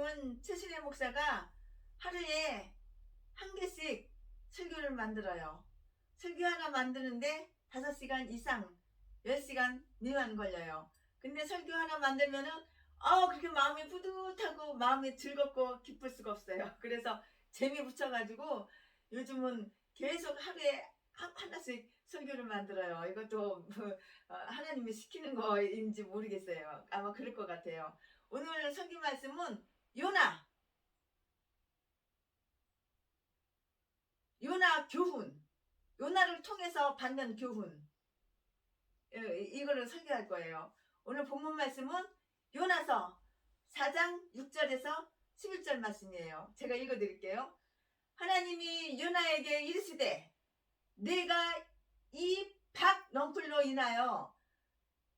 요즘은 최신의 목사가 하루에 한 개씩 설교를 만들어요. 설교 하나 만드는데 5시간 이상, 10시간 미만 걸려요. 근데 설교 하나 만들면은 그렇게 마음이 뿌듯하고 마음이 즐겁고 기쁠 수가 없어요. 그래서 재미 붙여가지고 요즘은 계속 하루에 하나씩 설교를 만들어요. 이것도 하나님이 시키는 거인지 모르겠어요. 아마 그럴 것 같아요. 오늘 설교 말씀은 요나 교훈, 요나를 통해서 받는 교훈, 이거를 설교할 거예요. 오늘 본문 말씀은 요나서 4장 6절에서 11절 말씀이에요. 제가 읽어드릴게요. 하나님이 요나에게 이르시되 내가 이 박넝쿨로 인하여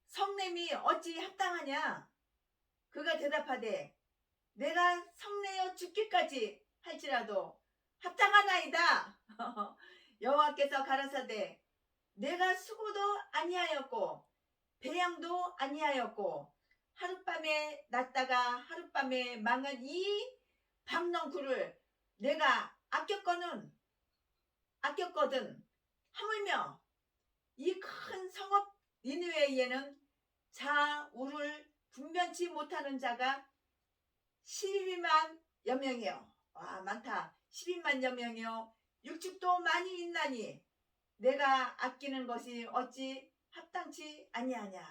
성냄이 어찌 합당하냐? 그가 대답하되 내가 성내어 죽기까지 할지라도 합당하나이다. 여호와께서 가라사대 내가 수고도 아니하였고 배양도 아니하였고 하룻밤에 났다가 하룻밤에 망한 이 박넝쿨을 내가 아꼈거든. 하물며 이 큰 성읍 니느웨에는 자우를 분변치 못하는 자가 12만여 명이요. 와, 많다. 12만여 명이요. 육축도 많이 있나니 내가 아끼는 것이 어찌 합당치 아니하냐.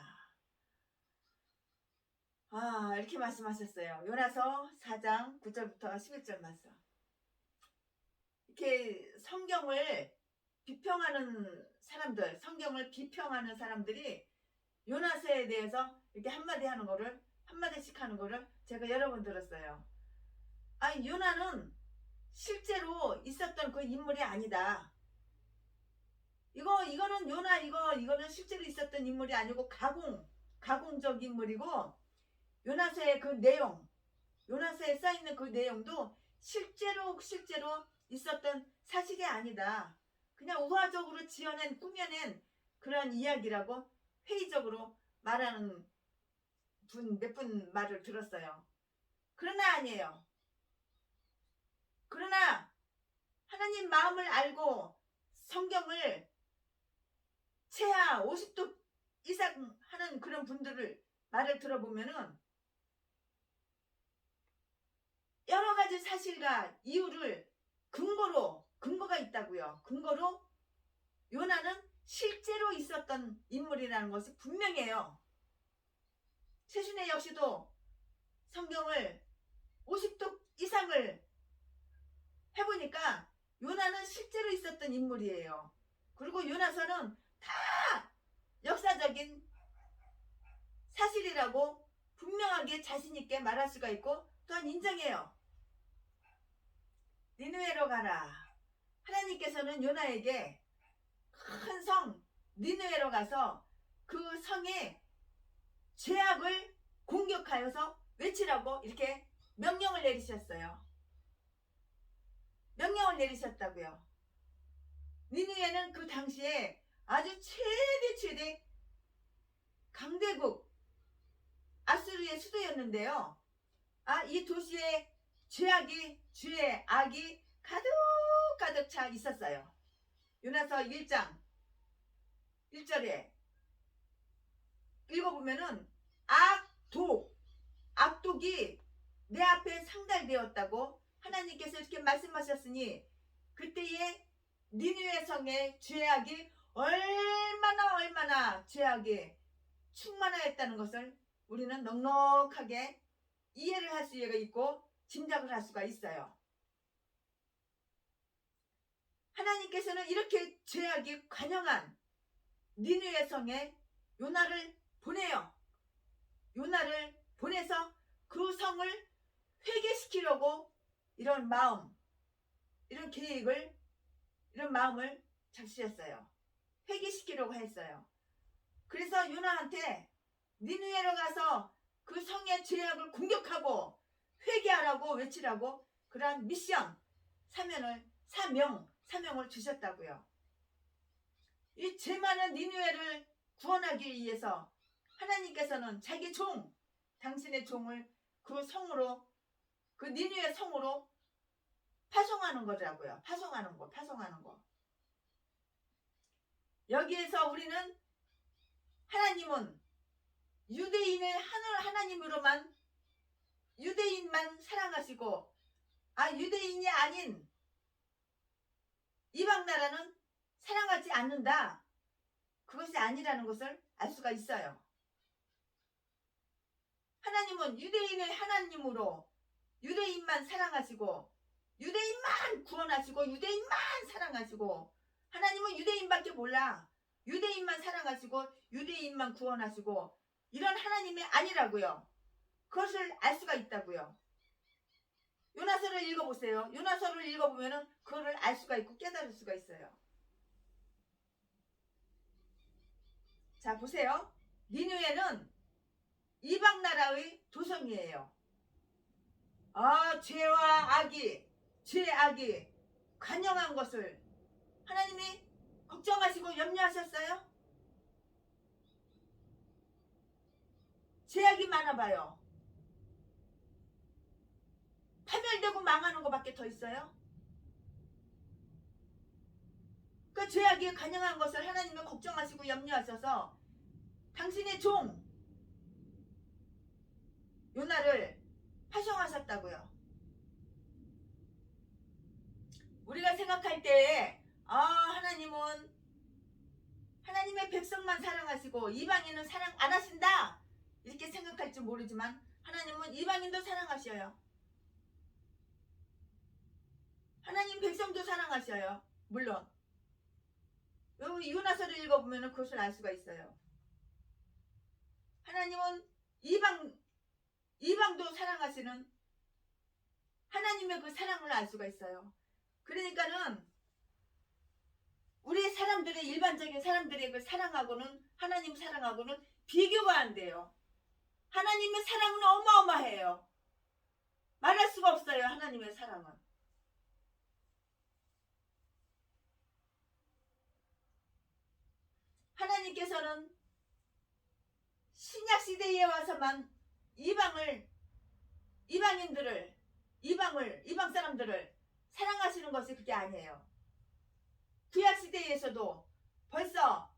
이렇게 말씀하셨어요. 요나서 4장 9절부터 11절 말씀. 이렇게 성경을 비평하는 사람들이 요나서에 대해서 이렇게 한마디씩 하는 거를 제가 여러 번 들었어요. 요나는 실제로 있었던 그 인물이 아니다. 이거는 실제로 있었던 인물이 아니고 가공적 인물이고, 요나서의 그 내용, 요나서에 써있는 그 내용도 실제로 있었던 사실이 아니다. 그냥 우화적으로 꾸며낸 그런 이야기라고 회의적으로 말하는 몇 분 말을 들었어요. 그러나 아니에요. 그러나 하나님 마음을 알고 성경을 최하 50도 이상 하는 그런 분들을 말을 들어보면은 여러 가지 사실과 이유를 근거가 있다고요. 근거로 요나는 실제로 있었던 인물이라는 것이 분명해요. 최순애 역시도 성경을 50도 이상을 해보니까 요나는 실제로 있었던 인물이에요. 그리고 요나서는 다 역사적인 사실이라고 분명하게 자신있게 말할 수가 있고 또한 인정해요. 니느웨로 가라. 하나님께서는 요나에게 큰 성 니느웨로 가서 그 성의 죄악을 공격하여서 외치라고 이렇게 명령을 내리셨다고요. 니느웨는 그 당시에 아주 최대 강대국 아수르의 수도였는데요. 이 도시에 죄의 악이 가득 차 있었어요. 요나서 1장 1절에 읽어보면은 악독이 내 앞에 상달되었다고 하나님께서 이렇게 말씀하셨으니 그때에 니느웨 성의 죄악이 얼마나 죄악이 충만하였다는 것을 우리는 넉넉하게 이해를 할 수가 있고 짐작을 할 수가 있어요. 하나님께서는 이렇게 죄악이 관영한 니느웨 성에 요나를 보내요. 요나를 보내서 그 성을 회개시키려고 이런 계획을, 이런 마음을 잡수셨어요. 회개시키려고 했어요. 그래서 요나한테 니느웨로 가서 그 성의 죄악을 공격하고 회개하라고 외치라고 그러한 미션, 사명을 주셨다고요. 이 죄 많은 니느웨를 구원하기 위해서 하나님께서는 당신의 종을 그 성으로 그 니느웨 성으로 파송하는 거라고요. 파송하는 거. 여기에서 우리는 하나님은 유대인의 하나님으로만 유대인만 사랑하시고 유대인이 아닌 이방 나라는 사랑하지 않는다. 그것이 아니라는 것을 알 수가 있어요. 하나님은 유대인의 하나님으로 유대인만 사랑하시고 유대인만 구원하시고 유대인만 사랑하시고 하나님은 유대인밖에 몰라. 유대인만 사랑하시고 유대인만 구원하시고 이런 하나님이 아니라고요. 그것을 알 수가 있다고요. 요나서를 읽어보세요. 요나서를 읽어보면 그거를 알 수가 있고 깨달을 수가 있어요. 자 보세요. 니느웨는 이방 나라의 도성이에요. 죄악이 관영한 것을 하나님이 걱정하시고 염려하셨어요? 죄악이 많아봐요. 파멸되고 망하는 것밖에 더 있어요? 그 죄악이 관영한 것을 하나님이 걱정하시고 염려하셔서 당신의 종 요나를 파송하셨다고요. 우리가 생각할 때에 하나님은 하나님의 백성만 사랑하시고 이방인은 사랑 안 하신다 이렇게 생각할지 모르지만 하나님은 이방인도 사랑하셔요. 하나님 백성도 사랑하셔요. 물론 여기 요나서를 읽어보면 그것을 알 수가 있어요. 하나님은 이방도 사랑하시는 하나님의 그 사랑을 알 수가 있어요. 그러니까는 우리 사람들의 일반적인 사람들의 그 사랑하고는 하나님 사랑하고는 비교가 안 돼요. 하나님의 사랑은 어마어마해요. 말할 수가 없어요. 하나님의 사랑은. 하나님께서는 신약 시대에 와서만 이방 사람들을 사랑하시는 것이 그게 아니에요. 구약 시대에서도 벌써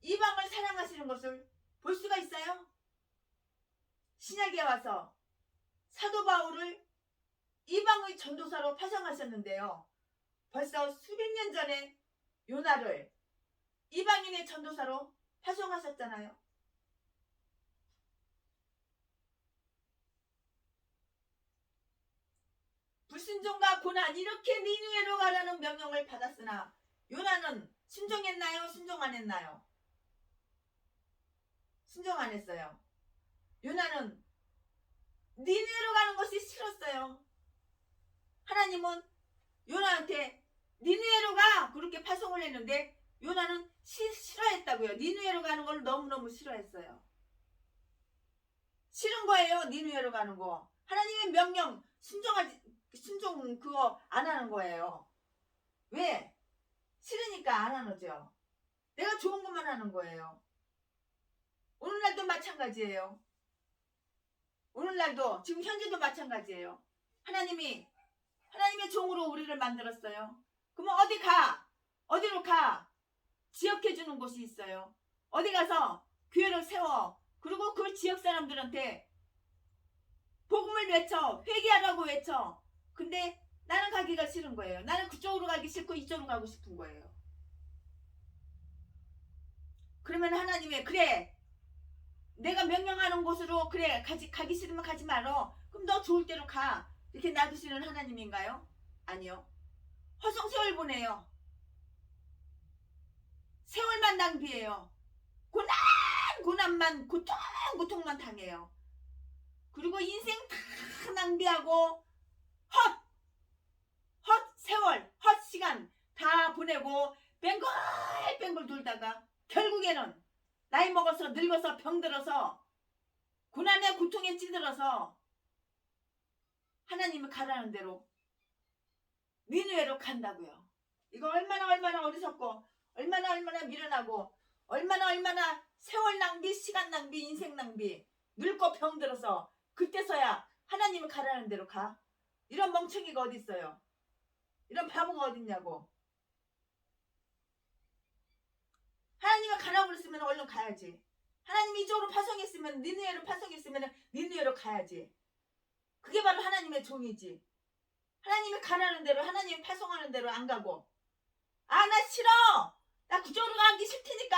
이방을 사랑하시는 것을 볼 수가 있어요. 신약에 와서 사도 바울을 이방의 전도사로 파송하셨는데요. 벌써 수백 년 전에 요나를 이방인의 전도사로 파송하셨잖아요. 불순종과 고난 이렇게 니느웨로 가라는 명령을 받았으나 요나는 순종했나요? 순종 안 했나요? 순종 안 했어요. 요나는 니느웨로 가는 것이 싫었어요. 하나님은 요나한테 니느웨로 가! 그렇게 파송을 했는데 요나는 싫어했다고요. 니느웨로 가는 걸 너무너무 싫어했어요. 싫은 거예요. 니느웨로 가는 거. 하나님의 명령 순종 그거 안 하는 거예요. 왜? 싫으니까 안 하죠. 내가 좋은 것만 하는 거예요. 오늘날도 마찬가지예요. 오늘날도 지금 현재도 마찬가지예요. 하나님의 종으로 우리를 만들었어요. 그러면 어디로 가? 지역해 주는 곳이 있어요. 어디 가서 교회를 세워. 그리고 그 지역 사람들한테 복음을 외쳐. 회개하라고 외쳐. 근데 나는 가기가 싫은 거예요. 나는 그쪽으로 가기 싫고 이쪽으로 가고 싶은 거예요. 그러면 하나님이 그래 내가 명령하는 곳으로 그래 가기 싫으면 가지 말어. 그럼 너 좋을 대로 가. 이렇게 놔두시는 하나님인가요? 아니요. 허송세월 세월만 낭비해요. 고난만 고통만 당해요. 그리고 인생 다 낭비하고 세월 시간 다 보내고 뱅글뱅글 돌다가 결국에는 나이 먹어서 늙어서 병들어서 고난에 고통에 찌들어서 하나님이 가라는 대로 니느웨로 간다고요. 이거 얼마나 어리석고 얼마나 미련하고 얼마나 세월 낭비, 시간 낭비, 인생 낭비 늙고 병들어서 그때서야 하나님이 가라는 대로 가. 이런 멍청이가 어디 있어요? 이런 바보가 어디 있냐고. 하나님이 가라고 그랬으면 얼른 가야지. 하나님이 이쪽으로 파송했으면, 니느웨로 파송했으면 니느웨로 가야지. 그게 바로 하나님의 종이지. 하나님이 가라는 대로, 하나님이 파송하는 대로 안 가고, 아 나 싫어, 나 그쪽으로 가기 싫다니까,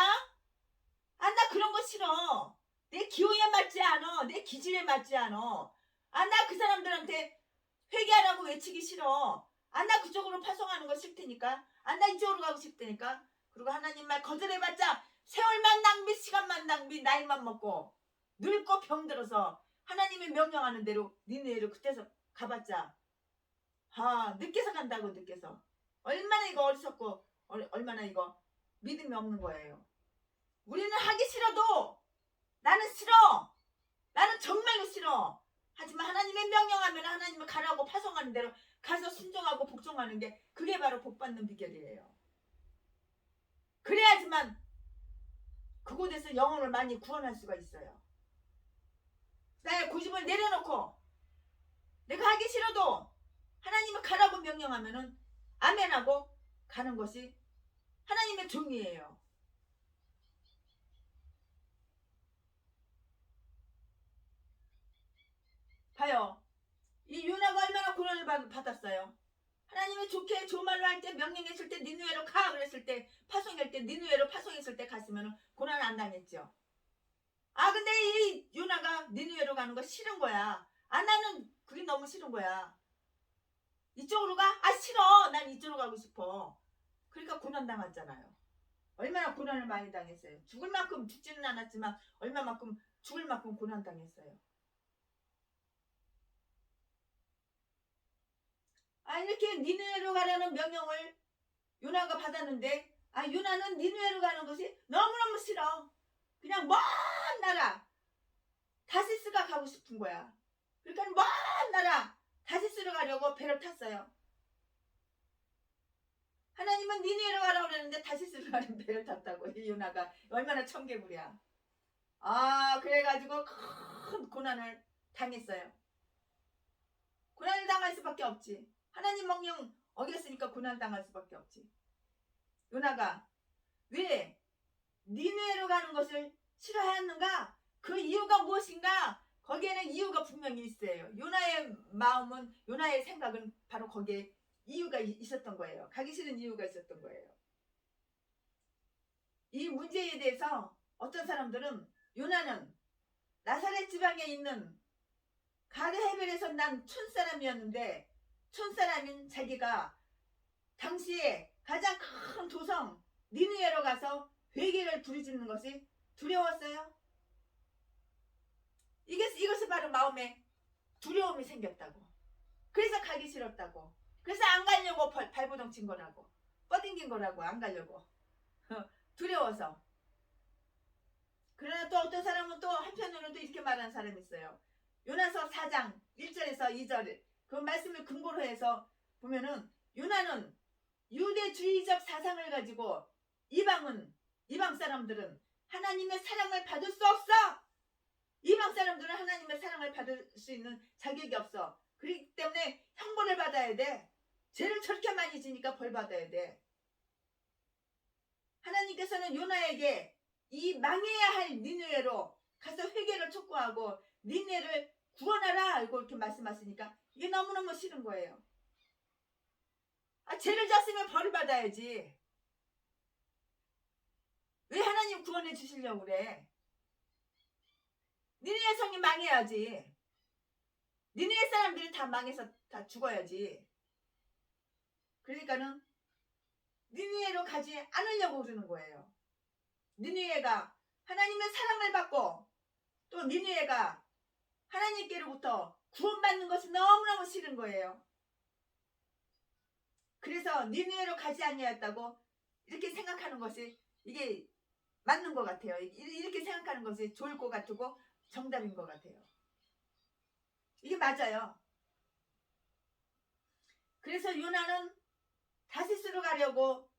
아 나 그런 거 싫어, 내 기호에 맞지 않아, 내 기질에 맞지 않아, 아 나 그 사람들한테 회개하라고 외치기 싫어, 아 나 그쪽으로 파송하는 거 싫다니까, 아 나 이쪽으로 가고 싶다니까. 그리고 하나님 말 거절해봤자 세월만 낭비, 시간만 낭비, 나이만 먹고 늙고 병들어서 하나님이 명령하는 대로 니네로 그때서 가봤자 늦게서 간다고. 늦게서. 얼마나 이거 어리석고 얼마나 이거 믿음이 없는 거예요. 우리는 하기 싫어도 나는 싫어, 나는 정말로 싫어, 하지만 하나님의 명령하면 하나님을 가라고 파송하는 대로 가서 순종하고 복종하는 게 그게 바로 복받는 비결이에요. 그래야지만 그곳에서 영혼을 많이 구원할 수가 있어요. 나의 고집을 내려놓고 내가 하기 싫어도 하나님을 가라고 명령하면은 아멘하고 가는 것이 하나님의 종이에요. 봐요. 이 요나가 얼마나 고난을 받았어요. 하나님이 좋게 좋은 말로 할 때, 명령했을 때 니느웨로 가 그랬을 때, 파송할 때 니느웨로 파송했을 때 갔으면 고난 안 당했죠. 아 근데 이 요나가 니느웨로 가는 거 싫은 거야. 아 나는 그게 너무 싫은 거야. 이쪽으로 가? 아 싫어, 난 이쪽으로 가고 싶어. 그러니까 고난 당했잖아요. 얼마나 고난을 많이 당했어요. 죽을 만큼 죽지는 않았지만 얼마만큼 죽을 만큼 고난 당했어요. 아 이렇게 니느웨로 가라는 명령을 요나가 받았는데, 아 요나는 니느웨로 가는 것이 너무너무 싫어. 그냥 먼 나라 다시스가 가고 싶은 거야. 그러니까 먼 나라 다시스로 가려고 배를 탔어요. 하나님은 니느웨로 가라고 그랬는데 다시스로 가는 배를 탔다고. 이 요나가 얼마나 청개구리야. 아 그래가지고 큰 고난을 당했어요. 고난을 당할 수밖에 없지. 하나님 명령 어겼으니까 고난 당할 수밖에 없지. 요나가 왜 니느웨로 가는 것을 싫어하였는가? 그 이유가 무엇인가? 거기에는 이유가 분명히 있어요. 요나의 마음은, 요나의 생각은 바로 거기에 이유가 있었던 거예요. 가기 싫은 이유가 있었던 거예요. 이 문제에 대해서 어떤 사람들은 요나는 나사렛 지방에 있는 가드 헤벨에서 난 촌사람이었는데, 촌사람인 자기가 당시에 가장 큰 도성 니느웨로 가서 회개를 부르짖는 것이 두려웠어요. 이것이 바로 마음에 두려움이 생겼다고. 그래서 가기 싫었다고. 그래서 안 가려고 발버둥 친 거라고. 뻗ing긴 거라고. 안 가려고. 두려워서. 그러나 또 어떤 사람은 또 한편으로도 이렇게 말하는 사람이 있어요. 요나서 4장 1절에서 2절 그 말씀을 근거로 해서 보면은 요나는 유대주의적 사상을 가지고 이방 사람들은 하나님의 사랑을 받을 수 없어. 이방 사람들은 하나님의 사랑을 받을 수 있는 자격이 없어. 그렇기 때문에 형벌을 받아야 돼. 죄를 저렇게 많이 지니까 벌 받아야 돼. 하나님께서는 요나에게 이 망해야 할 니느웨로 가서 회개를 촉구하고 니느웨를 구원하라 이렇게 말씀하시니까 이게 너무너무 싫은 거예요. 아 죄를 졌으면 벌을 받아야지. 왜 하나님 구원해 주시려고 그래? 니느웨 성이 망해야지. 니느웨 사람들이 다 망해서 다 죽어야지. 그러니까는 니느웨로 가지 않으려고 그러는 거예요. 니느웨가 하나님의 사랑을 받고 또 니느웨가 하나님께로부터 구원받는 것이 너무너무 싫은 거예요. 그래서 니느웨로 가지 아니하였다고 이렇게 생각하는 것이 이게 맞는 것 같아요. 이렇게 생각하는 것이 좋을 것 같고 정답인 것 같아요. 이게 맞아요. 그래서 요나는 다시스로 가려고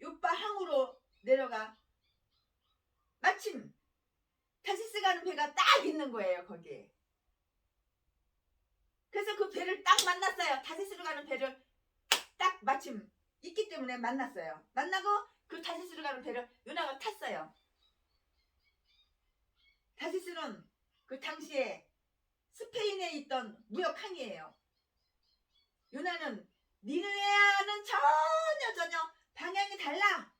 요빠 항으로 내려가 마침 다시스 가는 배가 딱 있는 거예요. 거기에. 그래서 그 배를 딱 만났어요. 다시스로 가는 배를 딱 마침 있기 때문에 만났어요. 만나고 그 다시스로 가는 배를 요나가 탔어요. 다시스는 그 당시에 스페인에 있던 무역항이에요. 요나는 니느웨와는 전혀 방향이 달라.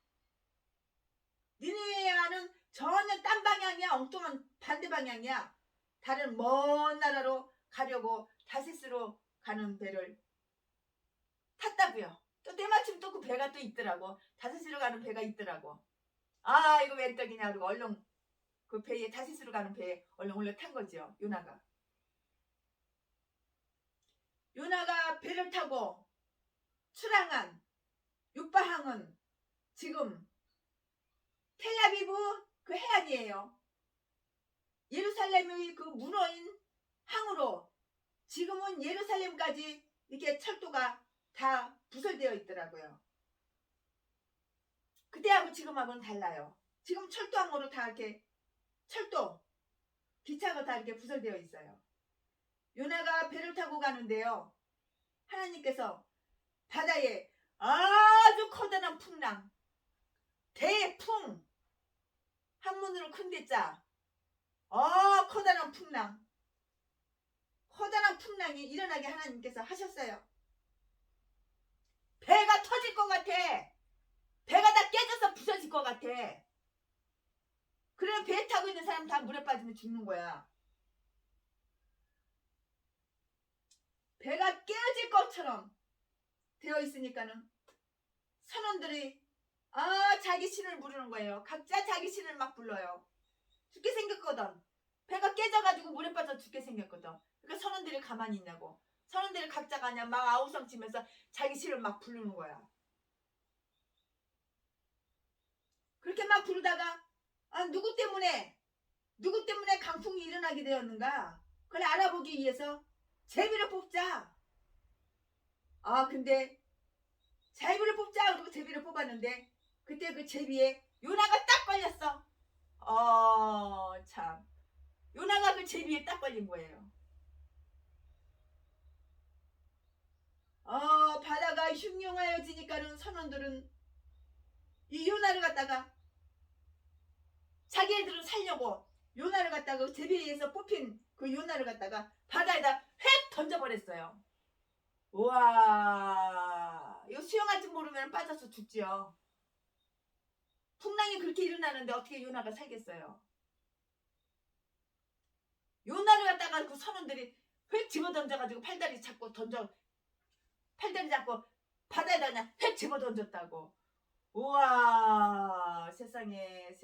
니느웨와는 전혀 딴 방향이야. 엉뚱한 반대 방향이야. 다른 먼 나라로 가려고 다시스로 가는 배를 탔다고요. 또 때마침 또 그 배가 또 있더라고. 다시스로 가는 배가 있더라고. 아 이거 웬 떡이냐 그러고 얼른 그 배에 다시스로 가는 배에 얼른 올려 탄 거죠. 요나가. 요나가 배를 타고 출항한 요바항은 지금 텔아비브 그 해안이에요. 예루살렘의 그 문어인 항으로 지금은 예루살렘까지 이렇게 철도가 다 부설되어 있더라고요. 그때하고 지금하고는 달라요. 지금 철도항으로 다 이렇게 철도 기차가 다 이렇게 부설되어 있어요. 요나가 배를 타고 가는데요. 하나님께서 바다에 아주 커다란 풍랑, 대풍, 한문으로 큰 대자, 커다란 풍랑, 커다란 풍랑이 일어나게 하나님께서 하셨어요. 배가 터질 것 같아. 배가 다 깨져서 부서질 것 같아. 그러면 배 타고 있는 사람 다 물에 빠지면 죽는 거야. 배가 깨어질 것처럼 되어 있으니까는 선원들이 자기 신을 부르는 거예요. 각자 자기 신을 막 불러요. 죽게 생겼거든. 배가 깨져가지고 물에 빠져 죽게 생겼거든. 그러니까 선원들이 가만히 있냐고. 선원들이 각자가 그냥 막 아우성치면서 자기 신을 막 부르는 거야. 그렇게 막 부르다가 누구 때문에 강풍이 일어나게 되었는가? 그걸 알아보기 위해서 제비를 뽑자. 근데 제비를 뽑자 그러고 제비를 뽑았는데 그때 그 제비에 요나가 딱 걸렸어. 참. 요나가 그 제비에 딱 걸린 거예요. 바다가 흉흉하여지니까는 선원들은 이 요나를 갖다가 자기들은 살려고 요나를 갖다가 제비에서 뽑힌 그 요나를 갖다가 바다에다 획 던져버렸어요. 우와, 이거 수영할 줄 모르면 빠져서 죽지요. 풍랑이 그렇게 일어나는데 어떻게 요나가 살겠어요? 요나를 갖다가 그 선원들이 획 집어 던져가지고 팔다리 잡고 바다에다 그냥 획 집어 던졌다고. 우와, 세상에.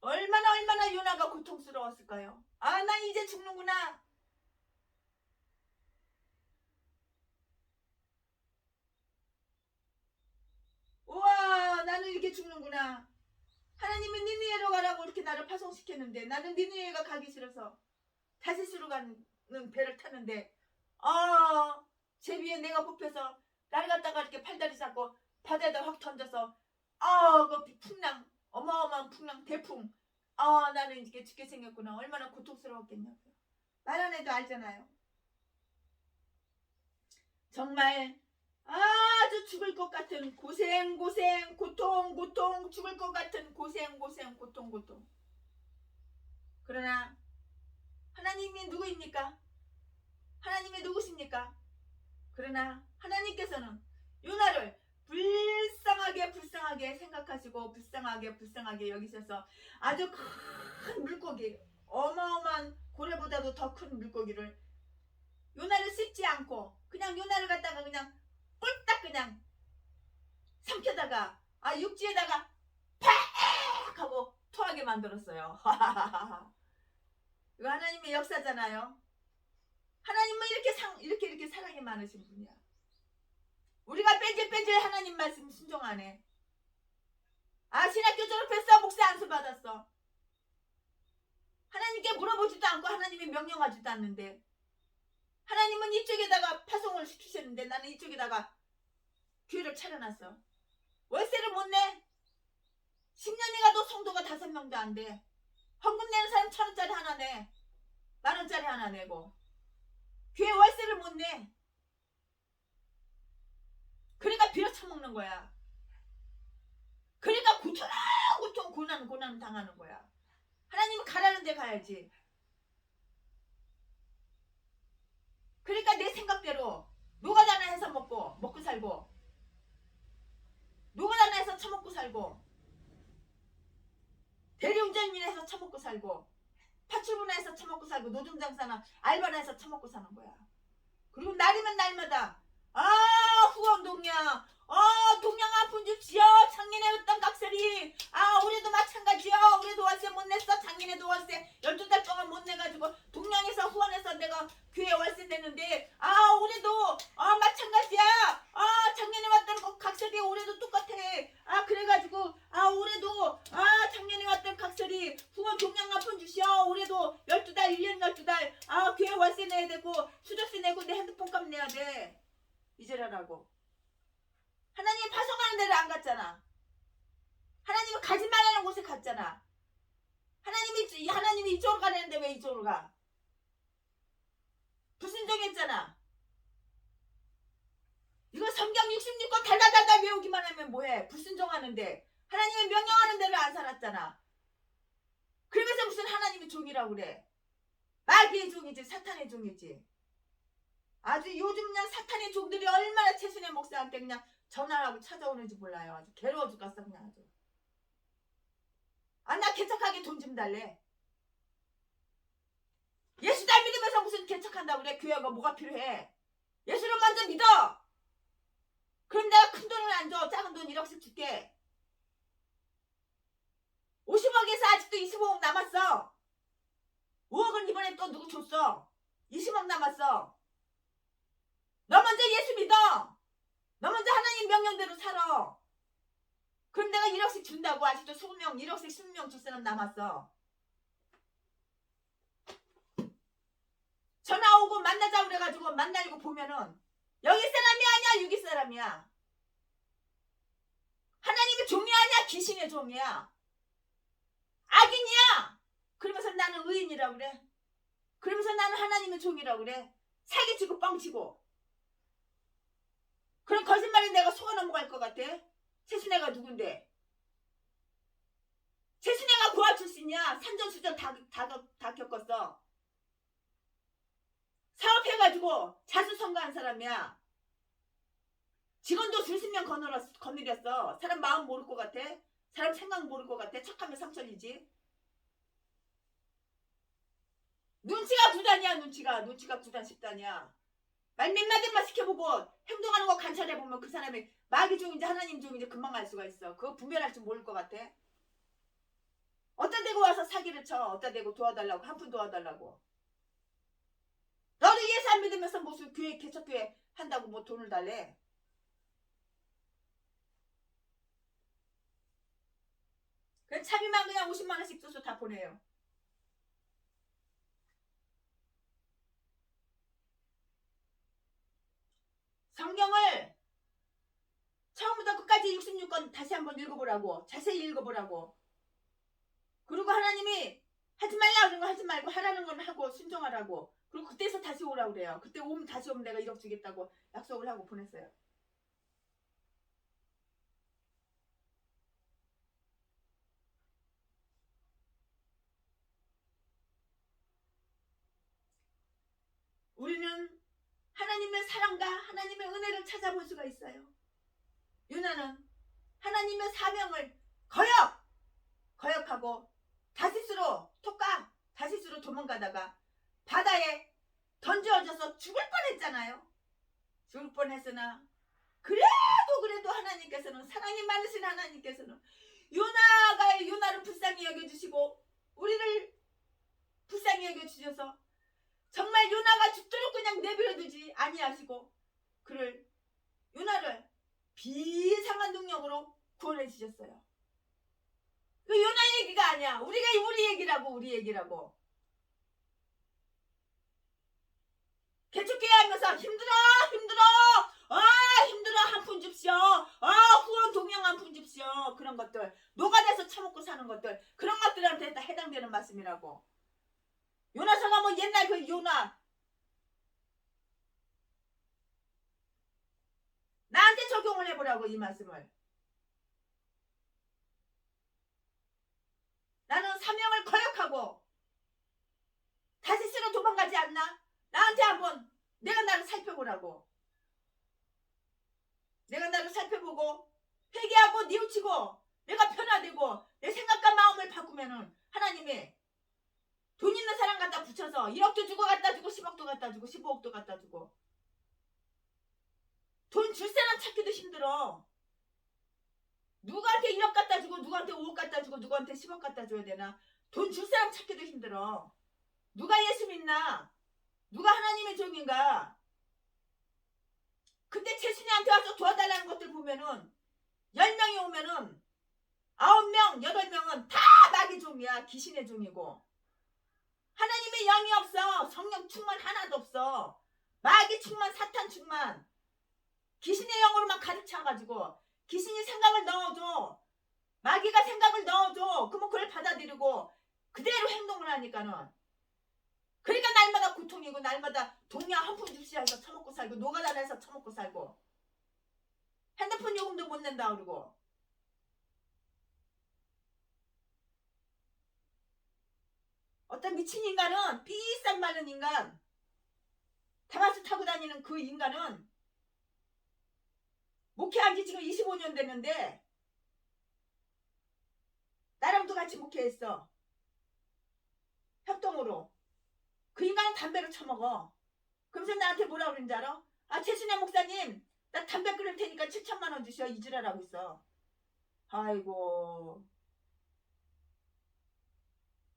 얼마나 요나가 고통스러웠을까요? 난 이제 죽는구나. 우와, 나는 이렇게 죽는구나. 하나님은 니느웨로 가라고 이렇게 나를 파송시켰는데 나는 니느웨가 가기 싫어서 다시스로 가는 배를 타는데 제비에 내가 뽑혀서 날 갖다가 이렇게 팔다리 잡고 바다에다 확 던져서 그 풍랑, 어마어마한 풍랑, 대풍, 나는 이렇게 죽게 생겼구나. 얼마나 고통스러웠겠냐고요. 말 안 해도 알잖아요. 정말 아주 죽을 것 같은 고생, 고통, 죽을 것 같은 고생, 고통. 그러나 하나님이 누구입니까? 하나님이 누구십니까? 그러나 하나님께서는 요나를 불쌍하게 생각하시고 불쌍하게 여기셔서 아주 큰 물고기, 어마어마한 고래보다도 더 큰 물고기를 요나를 씹지 않고 그냥 요나를 갖다가 그냥 꼴딱 그냥 삼켜다가 육지에다가 팍 하고 토하게 만들었어요. 이거 하나님의 역사잖아요. 하나님은 이렇게 사랑이 많으신 분이야. 우리가 뺀질뺀질 하나님 말씀 순종하네. 신학교 졸업했어? 목사 안수 받았어? 하나님께 물어보지도 않고 하나님이 명령하지도 않는데 하나님은 이쪽에다가 파송을 시키셨는데 나는 이쪽에다가 교회를 차려놨어. 월세를 못 내? 10년이 가도 성도가 5명도 안 돼. 헌금 내는 사람 1,000원짜리 하나 내. 10,000원짜리 하나 내고. 교회 월세를 못 내. 그러니까 빌어쳐먹는 거야. 그러니까 고통 고난 당하는 거야. 하나님은 가라는 데 가야지. 그러니까 내 생각대로 노가다나 해서 먹고 살고, 노가다나 해서 처먹고 살고, 대리운전일 해서 처먹고 살고, 파출부나 해서 처먹고 살고, 노점장사나 알바나 해서 처먹고 사는 거야. 그리고 날이면 날마다 후원 동양, 동양 한 푼 줍시오. 작년에 어떤 각설이, 올해도 마찬가지요. 올해도 월세 못 냈어. 작년에도 월세 12달 동안 못 내가지고 동양에서 후원해서 내가 교회 월세 냈는데, 올해도 마찬가지야. 작년에 왔던 그 각설이 올해도 똑같아. 그래가지고 올해도 작년에 왔던 각설이 후원 동양 한 푼 주시오. 올해도 12달 1년 12달 교회 월세 내야 되고 수저세 내고 내 핸드폰 값 내야 돼. 이제라라고. 하나님 파송하는 데를 안 갔잖아. 하나님은 가지 말라는 곳에 갔잖아. 하나님이 이쪽으로 가려는데 왜 이쪽으로 가? 불순종했잖아. 이거 성경 66권 달달달달 외우기만 하면 뭐해? 불순종하는데 하나님의 명령하는 대로 안 살았잖아. 그러면서 무슨 하나님의 종이라고 그래? 마귀의 종이지, 사탄의 종이지. 아주 요즘 그냥 사탄의 종들이 얼마나 최순애 목사한테 그냥 전화를 하고 찾아오는지 몰라요. 아주 괴로워 죽겠어 그냥 아주. 나 개척하게 돈 좀 달래. 예수 잘 믿으면서 무슨 개척한다고 그래? 교회가 뭐가 필요해? 예수를 먼저 믿어. 그럼 내가 큰 돈을 안 줘. 작은 돈 1억씩 줄게. 50억에서 아직도 25억 남았어. 5억은 이번에 또 누구 줬어? 20억 남았어. 너 먼저 예수 믿어. 너 먼저 하나님 명령대로 살아. 그럼 내가 1억씩 준다고. 아직도 20명 1억씩 20명 줄 사람 남았어. 전화 오고 만나자고 그래가지고 만나고 보면은 여기 사람이 아니야 여기 사람이야. 하나님의 종이 아니야 귀신의 종이야. 악인이야. 그러면서 나는 의인이라고 그래. 그러면서 나는 하나님의 종이라고 그래. 사기치고 뻥치고. 그럼 거짓말에 내가 속아 넘어갈 것 같아? 최순애가 누군데? 최순애가 고아 출신이야. 산전수전 다 겪었어. 사업해가지고 자수성가한 사람이야. 직원도 수십 명 거느렸어. 사람 마음 모를 것 같아? 사람 생각 모를 것 같아? 척하면 상처이지. 눈치가 9단이야. 눈치가 9단 10단이야. 말 몇 마디만 시켜보고 행동하는 거 관찰해보면 그 사람이 마귀 종인지 하나님 종인지 금방 알 수가 있어. 그거 분별할 줄 모를 것 같아? 어디다 대고 와서 사기를 쳐. 어디다 대고 도와달라고. 한 푼 도와달라고. 너를 예수 안 믿으면서 무슨 교회 개척교회 한다고 뭐 돈을 달래. 그냥 차비만 그냥 50만원씩 줘서 다 보내요. 성경을 처음부터 끝까지 66권 다시 한번 읽어보라고. 자세히 읽어보라고. 그리고 하나님이 하지 말라 그런 거 하지 말고 하라는 건 하고 순종하라고. 그리고 그때서 다시 오라고 그래요. 그때 다시 오면 내가 1억 주겠다고 약속을 하고 보냈어요. 우리는 하나님의 사랑과 하나님의 은혜를 찾아볼 수가 있어요. 요나는 하나님의 사명을 거역하고 다시스로 도망가다가 바다에 던져져서 죽을 뻔했잖아요. 죽을 뻔했으나 그래도 하나님께서는 사랑이 많으신 하나님께서는 요나를 불쌍히 여겨주시고 우리를 불쌍히 여겨주셔서 정말 요나가 죽도록 그냥 내버려두지 아니하시고 요나를 비상한 능력으로 구원해 주셨어요. 그 요나 얘기가 아니야. 우리 얘기라고. 개척교회 하면서 힘들어 힘들어 한 푼 줍시오. 후원 동양 한 푼 줍시오. 그런 것들 노가다에서 처먹고 사는 것들 그런 것들한테 다 해당되는 말씀이라. 생각을 해보라고 이 말씀을. 나는 사명을 거역하고 다시스로 도망가지 않나? 나한테 한번 내가 나를 살펴보라고. 내가 나를 살펴보고 회개하고 뉘우치고 내가 변화되고 내 생각과 마음을 바꾸면은 하나님이 돈 있는 사람 갖다 붙여서 1억도 주고 갖다 주고 10억도 갖다 주고 15억도 갖다 주고 돈 줄 사람 찾기도 힘들어. 누구한테 1억 갖다 주고 누구한테 5억 갖다 주고 누구한테 10억 갖다 줘야 되나? 돈 줄 사람 찾기도 힘들어. 누가 예수 믿나? 누가 하나님의 종인가? 근데 최순이한테 와서 도와달라는 것들 보면은 10명이 오면은 9명, 8명은 다 마귀 종이야. 귀신의 종이고. 하나님의 영이 없어. 성령 충만 하나도 없어. 마귀 충만, 사탄 충만. 귀신의 영으로만 가득 차가지고 귀신이 생각을 넣어줘. 마귀가 생각을 넣어줘. 그러면 그걸 받아들이고 그대로 행동을 하니까는. 그러니까 날마다 고통이고 날마다 동양 한 푼 줍시해서 처먹고 살고 노가다해서 처먹고 살고 핸드폰 요금도 못 낸다 그러고. 어떤 미친 인간은 삐싹 마른 인간 다마스 타고 다니는 그 인간은 목회한 지 지금 25년 됐는데 나랑도 같이 목회했어. 협동으로. 그 인간은 담배를 처먹어. 그러면서 나한테 뭐라 그러는지 알아? 아, 최순애 목사님 나 담배 끊을 테니까 7천만 원 주셔. 이지랄하고 있어. 아이고.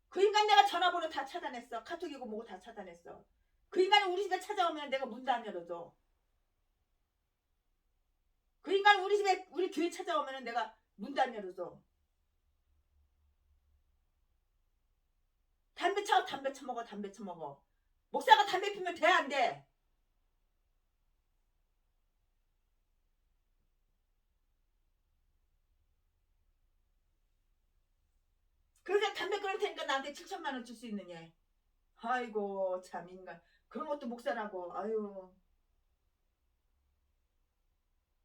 그 인간 내가 전화번호 다 차단했어. 카톡이고 뭐고 다 차단했어. 그 인간은 우리 집에 찾아오면 내가 문도 안 열어줘. 그 인간은 우리 집에 우리 교회 찾아오면 내가 문도 안 열어줘. 담배 처먹어. 담배 처먹어. 목사가 담배 피면 돼 안 돼? 그러니까 담배 끊을 테니까 나한테 7천만 원 줄 수 있느냐. 아이고 참 인간. 그런 것도 목사라고. 아유.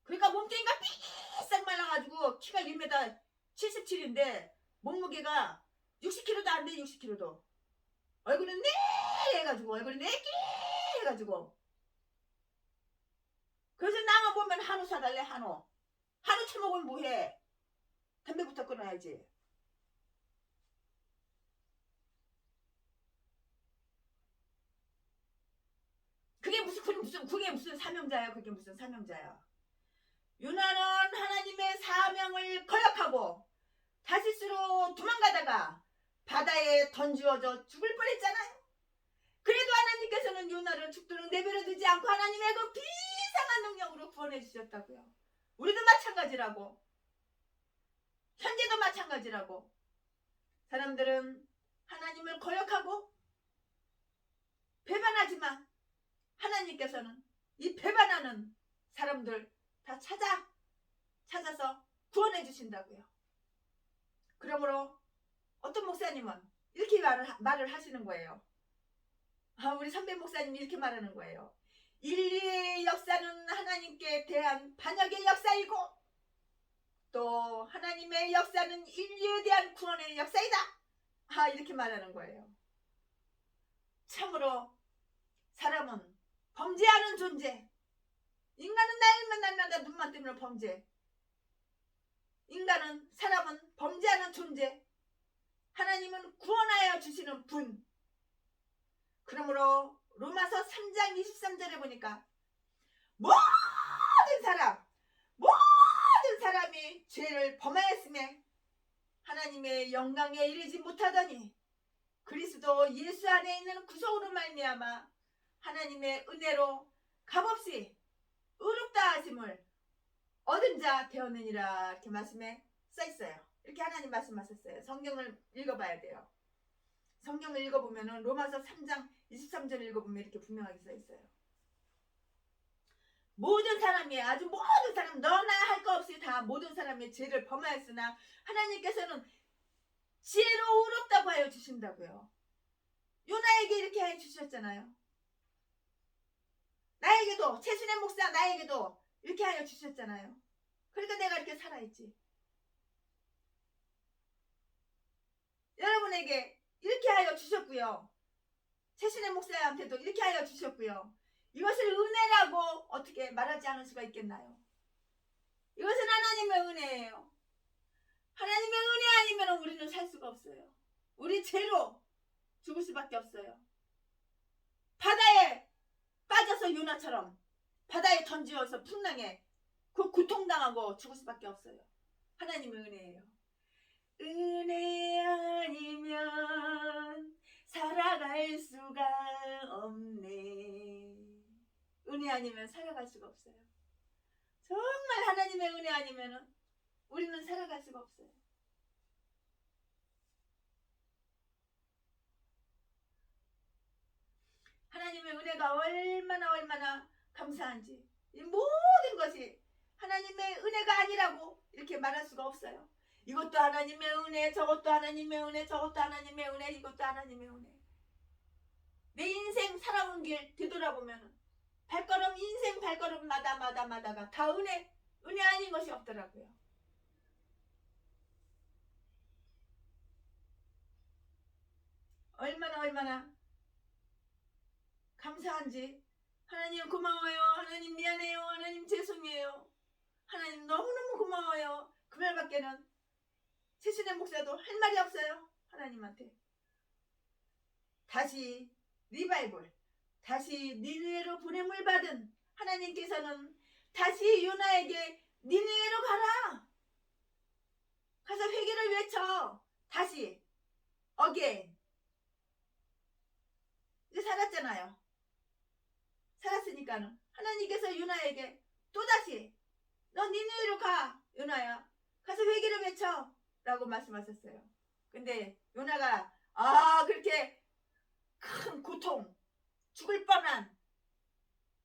그러니까 몸뚱이가 삐싹 말라가지고 키가 1m 77인데 몸무게가 60kg도 안 돼. 60kg도. 얼굴은 네 해가지고 얼굴이 네끼 해가지고. 그래서 나만 보면 한우 사달래. 한우 처먹으면 뭐해. 담배부터 끊어야지. 그게 무슨 사명자야. 그게 무슨 사명자야. 요나는 하나님의 사명을 거역하고 다시스로 도망가다가 바다에 던지어져 죽을 뻔했잖아요. 그래도 하나님께서는 요나를 죽도록 내버려 두지 않고 하나님의 그 비상한 능력으로 구원해 주셨다고요. 우리도 마찬가지라고. 현재도 마찬가지라고. 사람들은 하나님을 거역하고 배반하지만 하나님께서는 이 배반하는 사람들 다 찾아서 구원해 주신다고요. 그러므로 어떤 목사님은 이렇게 말을 하시는 거예요. 우리 선배 목사님이 이렇게 말하는 거예요. 인류의 역사는 하나님께 대한 반역의 역사이고 또 하나님의 역사는 인류에 대한 구원의 역사이다. 이렇게 말하는 거예요. 참으로 사람은 범죄하는 존재. 인간은 날마다 눈만 뜨면 범죄. 사람은 범죄하는 존재. 하나님은 구원하여 주시는 분. 그러므로 로마서 3장 23절에 보니까 모든 사람이 죄를 범하였음에 하나님의 영광에 이르지 못하더니 그리스도 예수 안에 있는 구속으로 말미암아 하나님의 은혜로 값없이 의롭다 하심을 얻은 자 되었느니라. 이렇게 말씀에 써있어요. 이렇게 하나님 말씀하셨어요. 성경을 읽어봐야 돼요. 성경을 읽어보면 로마서 3장 23절을 읽어보면 이렇게 분명하게 써있어요. 모든 사람이 아주 모든 사람 너나 할 거 없이 다 모든 사람의 죄를 범하였으나 하나님께서는 지혜로 의롭다고 하여 주신다고요. 요나에게 이렇게 해 주셨잖아요. 나에게도 최순애 목사 나에게도 이렇게 하여 주셨잖아요. 그러니까 내가 이렇게 살아있지. 여러분에게 이렇게 하여 주셨고요. 최신의 목사한테도 이렇게 하여 주셨고요. 이것을 은혜라고 어떻게 말하지 않을 수가 있겠나요? 이것은 하나님의 은혜예요. 하나님의 은혜 아니면 우리는 살 수가 없어요. 우리 죄로 죽을 수밖에 없어요. 바다에 빠져서 요나처럼 바다에 던지어서 풍랑에 그 고통당하고 죽을 수밖에 없어요. 하나님의 은혜예요. 은혜 아니면 살아갈 수가 없네. 은혜 아니면 살아갈 수가 없어요. 정말 하나님의 은혜 아니면 우리는 살아갈 수가 없어요. 하나님의 은혜가 얼마나 감사한지, 이 모든 것이 하나님의 은혜가 아니라고 이렇게 말할 수가 없어요. 이것도 하나님의 은혜, 저것도 하나님의 은혜, 저것도 하나님의 은혜, 이것도 하나님의 은혜. 내 인생 살아온 길 되돌아보면 발걸음, 인생 발걸음마다가 다 은혜 아닌 것이 없더라고요. 얼마나 감사한지. 하나님 고마워요. 하나님 미안해요. 하나님 죄송해요. 하나님 너무너무 고마워요. 그 말밖에는 최신의 목사도 할 말이 없어요. 하나님한테. 다시 리바이벌, 다시 니느웨로 보냄을 받은 하나님께서는 다시 요나에게 니느웨로 가라. 가서 회개를 외쳐. 다시 어게인. 이제 살았잖아요. 살았으니까는 하나님께서 요나에게 또다시 너 니느웨로 가. 요나야 가서 회개를 외쳐 라고 말씀하셨어요. 근데 요나가 그렇게 큰 고통, 죽을 뻔한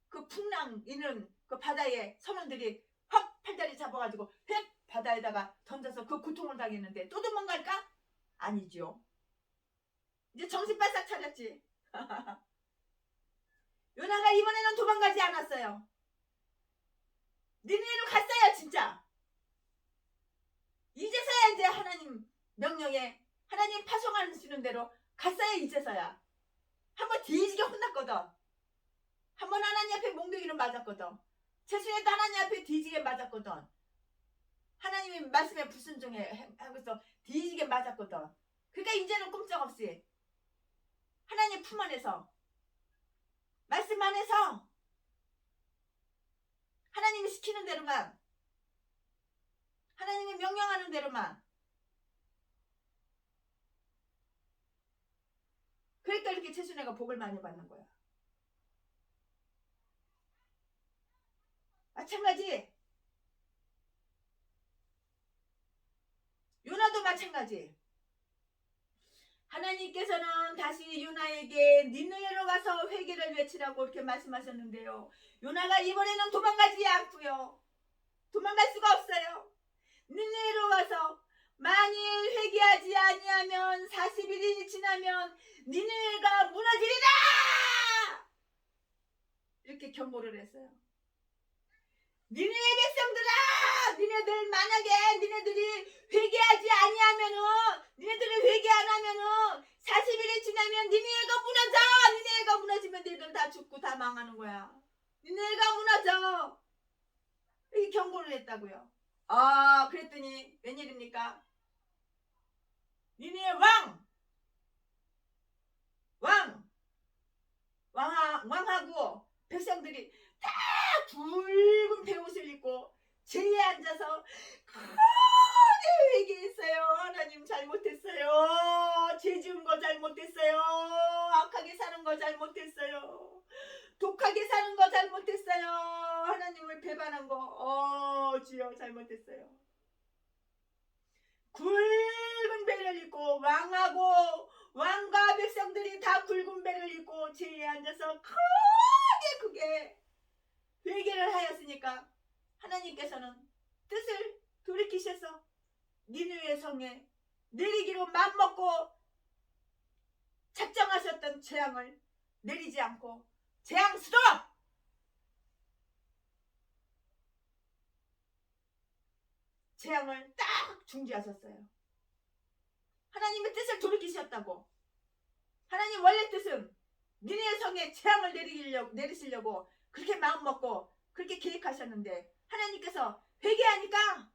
그 풍랑 있는 그 바다에 선원들이 확 팔다리 잡아가지고 획 바다에다가 던져서 그 고통을 당했는데 또 도망갈까? 아니죠. 이제 정신 바싹 차렸지. 요나가 이번에는 도망가지 않았어요. 니느웨로 갔어요. 진짜. 이제서야 이제 하나님 명령에 하나님 파송하시는 대로 갔어요. 이제서야. 한번 뒤지게 혼났거든. 한번 하나님 앞에 몽둥이로 맞았거든. 최순에도 하나님 앞에 뒤지게 맞았거든. 하나님의 말씀에 불순종해 하고서 뒤지게 맞았거든. 그러니까 이제는 꼼짝없이 하나님 품 안에서 말씀 안에서 하나님이 시키는 대로만, 하나님이 명령하는 대로만. 그러니까 이렇게 최순애가 복을 많이 받는 거야. 마찬가지. 요나도 마찬가지. 하나님께서는 다시 요나에게 니느웨로 가서 회개를 외치라고 이렇게 말씀하셨는데요. 요나가 이번에는 도망가지 않고요. 도망갈 수가 없어요. 니느웨로 가서 만일 회개하지 아니하면 40일이 지나면 니느웨가 무너지리라! 이렇게 경고를 했어요. 니느웨 백성들아! 니네들 만약에 니네들이 회개하지 아니하면은, 니네들이 회개 안 하면은 40일이 지나면 니느웨가 무너져! 니느웨가 무너지면 니네들 다 죽고 다 망하는 거야. 니느웨가 무너져! 이렇게 경고를 했다고요. 그랬더니 웬일입니까? 니네의 왕하고 백성들이 다 붉은 베옷을 입고 제에 앉아서 크게 회개했어요. 하나님 잘못했어요. 죄 지은 거 잘못했어요. 악하게 사는 거 잘못했어요. 독하게 사는 거 잘못했어요. 하나님을 배반한 거 주여 잘못했어요. 굵은 배를 입고 왕과 백성들이 다 굵은 배를 입고 제에 앉아서 크게 회개를 하였으니까 하나님께서는 뜻을 돌이키셔서 니느웨 성에 내리기로 맘먹고 작정하셨던 재앙을 내리지 않고 재앙 스톱! 재앙을 딱 중지하셨어요. 하나님의 뜻을 돌이키셨다고. 하나님 원래 뜻은 니네 성에 재앙을 내리시려고 그렇게 마음먹고 그렇게 계획하셨는데 하나님께서 회개하니까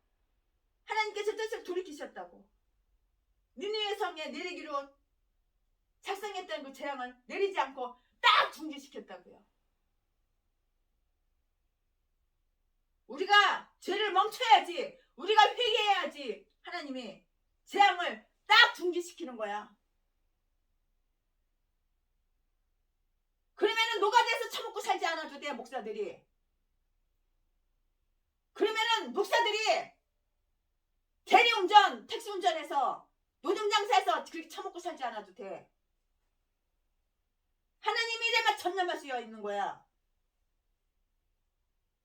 하나님께서 뜻을 돌이키셨다고. 니네 성에 내리기로 작성했던 그 재앙을 내리지 않고 딱 중지시켰다고요. 우리가 죄를 멈춰야지, 우리가 회개해야지 하나님이 재앙을 딱 중지시키는 거야. 그러면은 노가다에서 처먹고 살지 않아도 돼, 목사들이. 그러면은 목사들이 대리운전, 택시운전해서 노점장사에서 그렇게 처먹고 살지 않아도 돼. 하나님 일에만 전념할 수 있는 거야.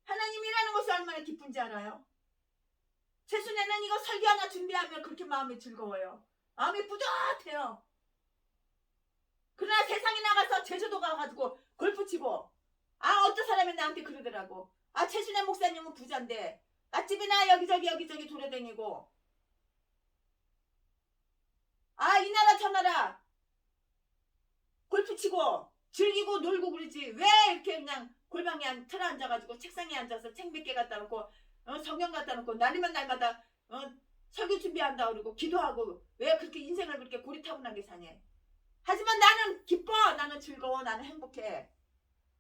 하나님이라는 것이 얼마나 기쁜지 알아요? 최순애는 이거 설교 하나 준비하면 그렇게 마음이 즐거워요. 마음이 뿌듯해요. 그러나 세상에 나가서 제주도 가가지고 골프 치고 어떤 사람이 나한테 그러더라고. 최순애 목사님은 부자인데 맛집이나 여기저기 돌아다니고 이 나라 저 나라 골프 치고 즐기고 놀고 그러지 왜 이렇게 그냥 골방에 틀어 앉아가지고 책상에 앉아서 책 몇 개 갖다 놓고 성경 갖다 놓고 날마다 설교 준비한다 그러고 기도하고 왜 그렇게 인생을 그렇게 고리타분하게 사냐. 하지만 나는 기뻐, 나는 즐거워, 나는 행복해.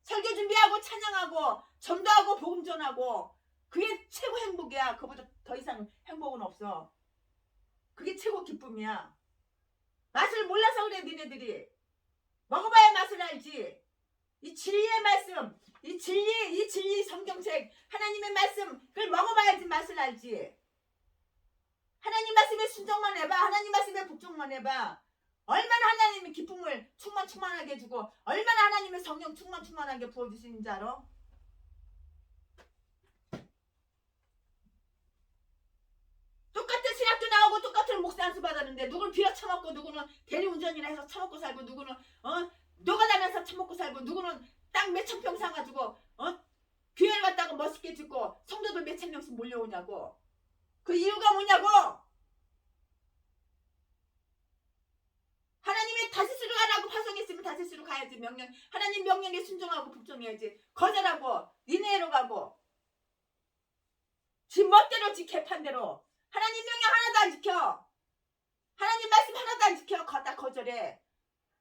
설교 준비하고 찬양하고 전도하고 복음 전하고 그게 최고 행복이야. 그보다 더 이상 행복은 없어. 그게 최고 기쁨이야. 맛을 몰라서 그래. 니네들이 먹어봐야 맛을 알지. 이 진리의 말씀, 이 진리 성경책 하나님의 말씀 그걸 먹어봐야지 맛을 알지. 하나님 말씀에 순종만 해봐. 하나님 말씀에 복종만 해봐. 얼마나 하나님의 기쁨을 충만하게 해주고 얼마나 하나님의 성령 충만하게 부어주시는지 알아? 똑같은 신학교 나오고 똑같은 목사 안수 받았는데 누구는 비려 처먹고 누구는 대리운전이나 해서 처먹고 살고 누구는 노가다면서 처먹고 살고 누구는 땅 몇천 평 사가지고 교회를 갔다가 멋있게 짓고 성도들 몇천 명씩 몰려오냐고. 그 이유가 뭐냐고. 하나님의 다시스로 가라고 파송했으면 다시스로 가야지. 하나님 명령에 순종하고 복종해야지. 거절하고 니네로 가고 지 멋대로 지 개판대로 하나님 명령 하나도 안 지켜. 하나님 말씀 하나도 안 지켜. 다 거절해.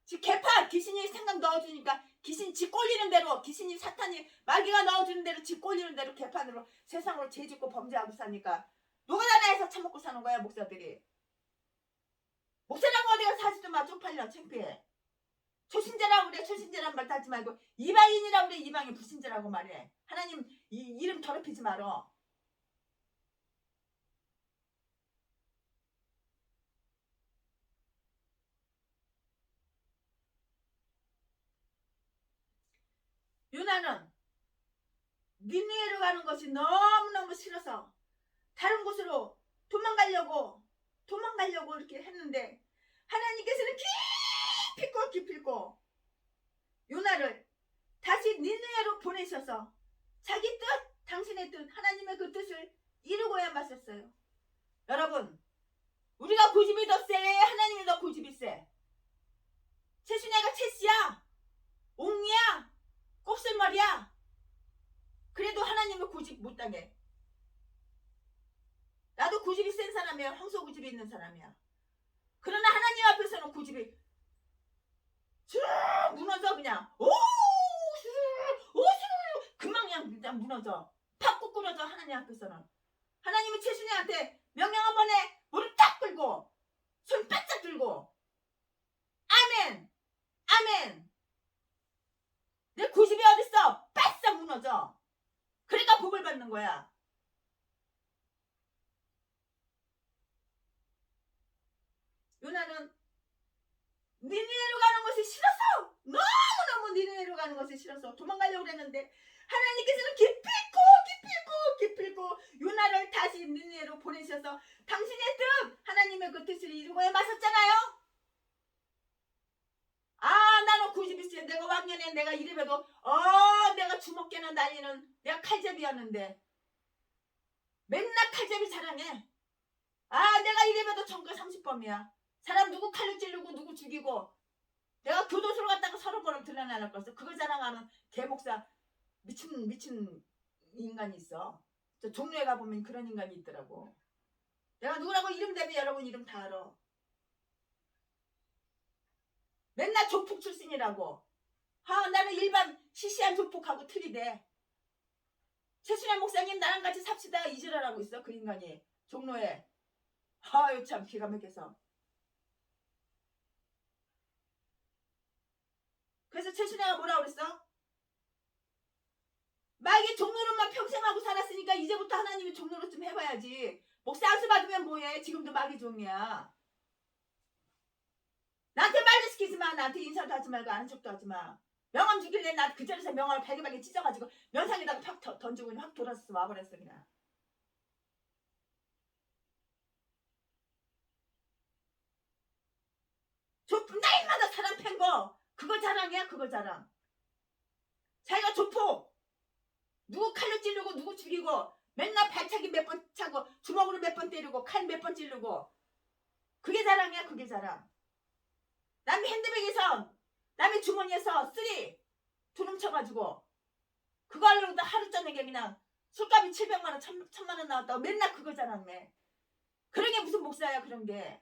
지 개판. 귀신이 생각 넣어주니까 귀신 지 꼴리는 대로 귀신이 사탄이 마귀가 넣어주는 대로 지 꼴리는 대로 개판으로 세상으로 죄짓고 범죄하고 사니까 노가다에서 처먹고 사는 거야 목사들이. 목사라고 어디가 사지도 마. 쪽팔려. 창피해. 초신자라고 그래. 초신자란 말 하지 말고 이방인이라고 그래. 이방인 불신자라고 말해. 하나님 이름 더럽히지 말어. 요나는 니느웨로 가는 것이 너무너무 싫어서 다른 곳으로 도망가려고 이렇게 했는데 하나님께서는 기필코 요나를 다시 니느웨로 보내셔서 자기 뜻, 당신의 뜻, 하나님의 그 뜻을 이루고야 마셨어요. 여러분, 우리가 고집이 더 세? 하나님이 더 고집이 세? 최순애가 채씨야? 옥리야? 곱슬머리야? 그래도 하나님의 고집 못 당해. 나도 고집이 센 사람이야. 황소 고집이 있는 사람이야. 그러나 하나님 앞에서는 고집이 쭉 무너져. 그냥 금방 그냥 무너져. 팍 꾸꾸러져. 하나님 앞에서는. 하나님이 최순애한테 명령 한 번에 무릎 딱 꿇고 손 바짝 들고 아멘 내 고집이 어딨어? 바싹 무너져. 그러니까 복을 받는 거야. 요나는 니느웨로 가는 것이 싫어서 너무너무 니느웨로 가는 것이 싫어서 도망가려고 그랬는데 하나님께서는 기필코 요나를 다시 니느웨로 보내셔서 당신의 뜻, 하나님의 그 뜻을 이루고야 마셨잖아요. 나는 고집이 세. 내가 왕년에 내가 이래봬도 내가 주먹깨나 날리는 내가 칼잡이였는데 맨날 칼잡이 자랑해. 아, 내가 이래봬도 전과 30범이야. 사람 누구 칼로 찌르고 누구 죽이고 내가 교도소로 갔다가 30번을 들러나갈 거였어. 그거 자랑하는 개목사 미친 인간이 있어. 저 종로에 가보면 그런 인간이 있더라고. 내가 누구라고 이름 대면 여러분 이름 다 알아. 맨날 조폭 출신이라고. 아, 나는 일반 시시한 조폭하고 틀리대. 최순현 목사님 나랑 같이 삽시다 이지랄하고 있어. 그 인간이 종로에. 아유 참 기가 막혀서. 그래서 최순현가 뭐라 그랬어? 마귀 종로로만 평생 하고 살았으니까 이제부터 하나님이 종로로 좀 해봐야지. 목사 안수 받으면 뭐해? 지금도 마귀 종이야. 나한테 말도 시키지 마. 나한테 인사도 하지 말고 아는 척도 하지 마. 명함 주길래 나 그 자리에서 명함을 발기발기 찢어가지고 면상에다가 팍 던지고 확 돌아서 와버렸어 그냥. 날마다 사람 팬 거 그거 자랑이야. 그거 자랑. 자기가 조폭 누구 칼로 찌르고 누구 죽이고 맨날 발차기 몇 번 차고 주먹으로 몇 번 때리고 칼 몇 번 찌르고 그게 자랑이야. 그게 자랑. 남의 핸드백에서 남의 주머니에서 돈 훔쳐가지고 그거 하려고 하루 저녁에 그냥 술값이 700만원 1000만원 나왔다고 맨날 그거 자랑해. 그런 게 무슨 목사야. 그런 게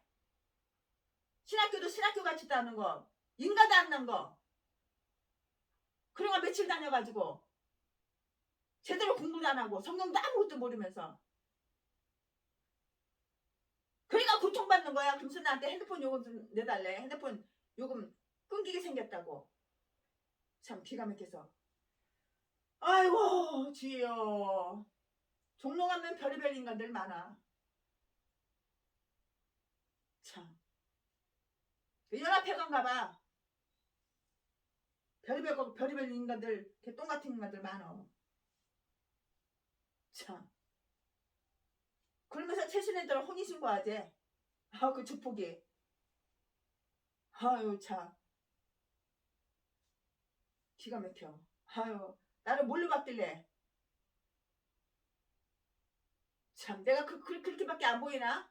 신학교도 신학교 같지도 않은 거 인가도 안 난 거 그런 거 며칠 다녀가지고 제대로 공부도 안 하고 성경도 아무것도 모르면서 그러니까 고통받는 거야. 금수 나한테 핸드폰 요금 좀 내달래. 핸드폰 요금 끊기게 생겼다고. 참 기가 막혀서. 아이고 주여. 종로 가면 별의별 인간들 많아. 참. 연합회관 가봐. 별의별 인간들 개똥 같은 인간들 많아. 참. 그러면서 최순애들 혼인신고하지. 아, 그 주폭이. 아유 참. 기가 막혀. 아유 나를 뭘로 봤길래. 참 내가 그렇게밖에 안 보이나?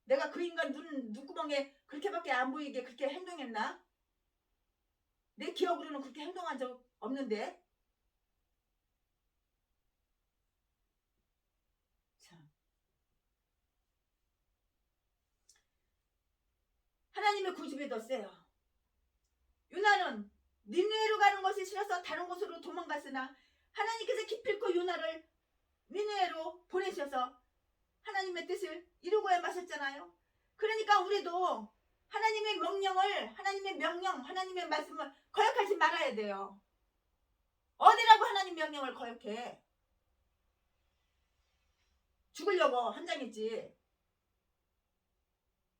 내가 그 인간 눈구멍에 그렇게밖에 안 보이게 그렇게 행동했나? 내 기억으로는 그렇게 행동한 적 없는데. 참. 하나님의 고집이 더 세요. 요나는 니느웨로 가는 것이 싫어서 다른 곳으로 도망갔으나 하나님께서 기필코 요나를 니느웨로 보내셔서 하나님의 뜻을 이루고야 마셨잖아요. 그러니까 우리도 하나님의 명령을 하나님의 말씀을 거역하지 말아야 돼요. 어디라고 하나님 명령을 거역해. 죽으려고 한장했지.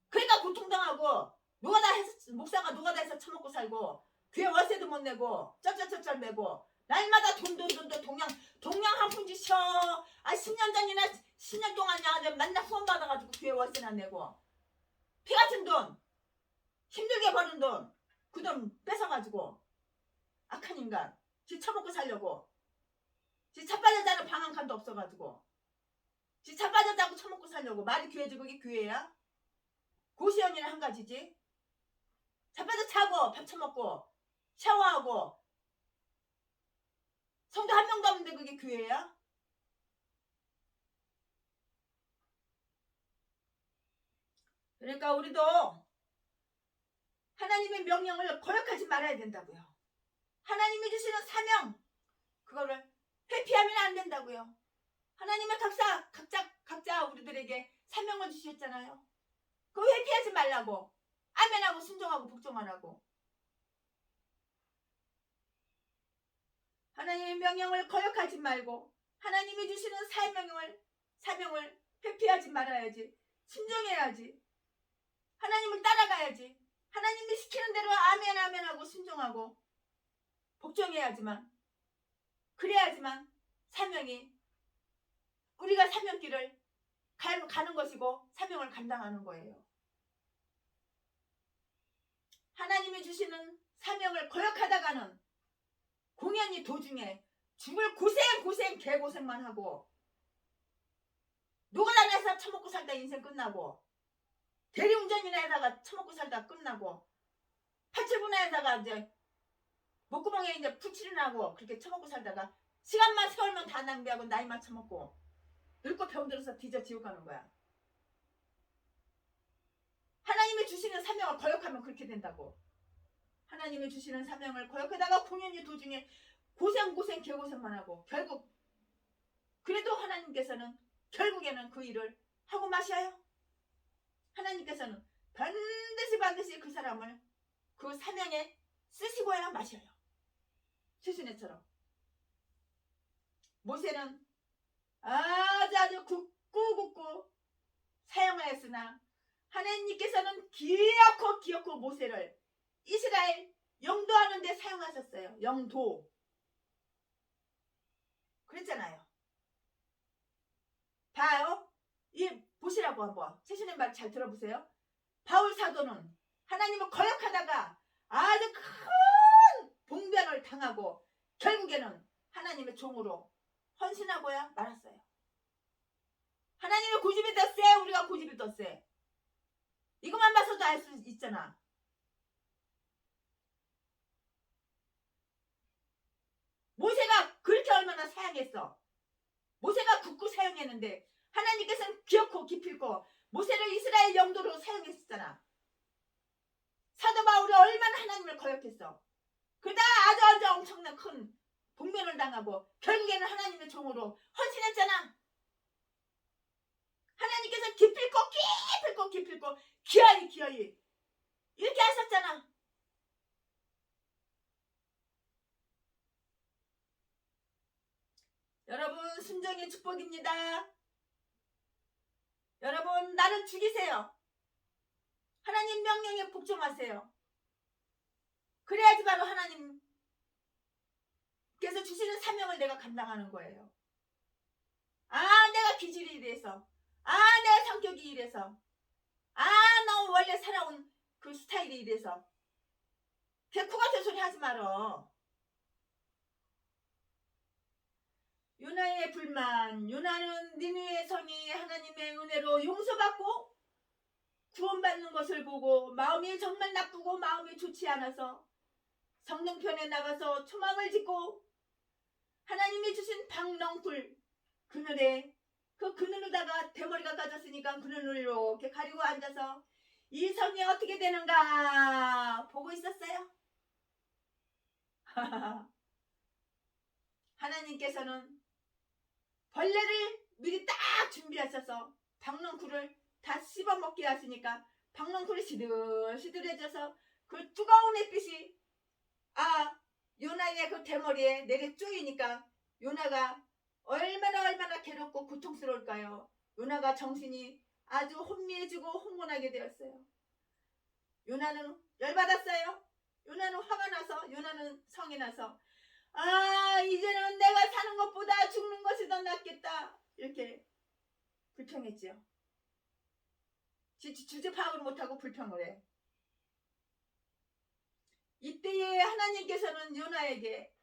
그러니까 고통당하고 노가다 해서 목사가 노가다 해서 처먹고 살고 교회 월세도 못 내고 쩔쩔쩔쩔 매고 날마다 돈 동양 한 푼 주셔. 10년 전이나 10년 동안이야 맨날 후원 받아가지고 교회 월세나 내고 피같은 돈 힘들게 버는 돈 그 돈 뺏어가지고 악한 인간 지 처먹고 살려고 지 차빠졌다는 방 한 칸도 없어가지고 지 차빠졌다고 처먹고 살려고 말이 교회지. 그게 교회야? 고시원이나 한 가지지. 자빠져 자고 밥 처먹고 샤워하고 성도 한 명도 없는데 그게 교회야? 그러니까 우리도 하나님의 명령을 거역하지 말아야 된다고요. 하나님이 주시는 사명 그거를 회피하면 안 된다고요. 하나님의 각자 우리들에게 사명을 주셨잖아요. 그거 회피하지 말라고. 아멘하고 순종하고 복종하라고. 하나님의 명령을 거역하지 말고 하나님이 주시는 사명을 회피하지 말아야지. 순종해야지. 하나님을 따라가야지. 하나님이 시키는 대로 아멘하고 순종하고 복종해야지만 그래야지만 사명이 우리가 사명길을 가는 것이고 사명을 감당하는 거예요. 하나님이 주시는 사명을 거역하다가는 공연히 도중에 죽을 고생 개고생만 하고 노가다에서 처먹고 살다 인생 끝나고, 대리운전이나 해다가 처먹고 살다 끝나고, 팔칠분야에다가 이제 목구멍에 이제 풀칠이나고 그렇게 처먹고 살다가 시간만 세월만 다 낭비하고 나이만 처먹고 늙고 병들어서 뒤져 지옥 가는 거야. 하나님이 주시는 사명을 거역하면 그렇게 된다고. 하나님이 주시는 사명을 거역하다가 공연히 도중에 고생 개고생만 하고 결국 그래도 하나님께서는 결국에는 그 일을 하고 마셔요. 하나님께서는 반드시 그 사람을 그 사명에 쓰시고야 마셔요. 최순애처럼. 모세는 아주 굳고 사용하였으나 하나님께서는 기어코 모세를 이스라엘 영도하는 데 사용하셨어요. 영도. 그랬잖아요. 봐요. 보시라고 한번. 최신의 말 잘 들어보세요. 바울 사도는 하나님을 거역하다가 아주 큰 봉변을 당하고 결국에는 하나님의 종으로 헌신하고야 말았어요. 하나님의 고집이 더 세, 우리가 고집이 더 세. 이것만 봐서도 알 수 있잖아. 모세가 그렇게 얼마나 사용했어. 모세가 굳고 사용했는데 하나님께서는 기어코 기필코 모세를 이스라엘 영도로 사용했었잖아. 사도 바울이 얼마나 하나님을 거역했어. 그러다 아주 엄청난 큰 봉변을 당하고 결국에는 하나님의 종으로 헌신했잖아. 하나님께서 기필코 기어이 이렇게 하셨잖아. 여러분, 순종의 축복입니다. 여러분, 나를 죽이세요. 하나님 명령에 복종하세요. 그래야지 바로 하나님께서 주시는 사명을 내가 감당하는 거예요. 내가 기질이 이래서, 내 성격이 이래서, 너 원래 살아온 그 스타일이 이래서. 코 같은 소리 하지 말어. 요나의 불만. 요나는 니느웨 성이 하나님의 은혜로 용서받고 구원받는 것을 보고 마음이 정말 나쁘고 마음이 좋지 않아서 성능편에 나가서 초막을 짓고 하나님이 주신 박넝쿨 그늘에 그 그늘로다가 대머리가 까졌으니까 그늘로 이렇게 가리고 앉아서 이 성이 어떻게 되는가 보고 있었어요. 하나님께서는 벌레를 미리 딱 준비하셔서 박넝쿨을 다 씹어먹게 하시니까 박넝쿨이 시들시들해져서 그 뜨거운 햇빛이 요나의 그 대머리에 내려 쪼이니까 요나가 얼마나 괴롭고 고통스러울까요. 요나가 정신이 아주 혼미해지고 혼곤하게 되었어요. 요나는 열받았어요. 요나는 화가 나서, 요나는 성이 나서 이제는 내가 사는 것보다 죽는 것이 더 낫겠다 이렇게 불평했지요. 주제 파악을 못하고 불평을 해. 이때에 하나님께서는 요나에게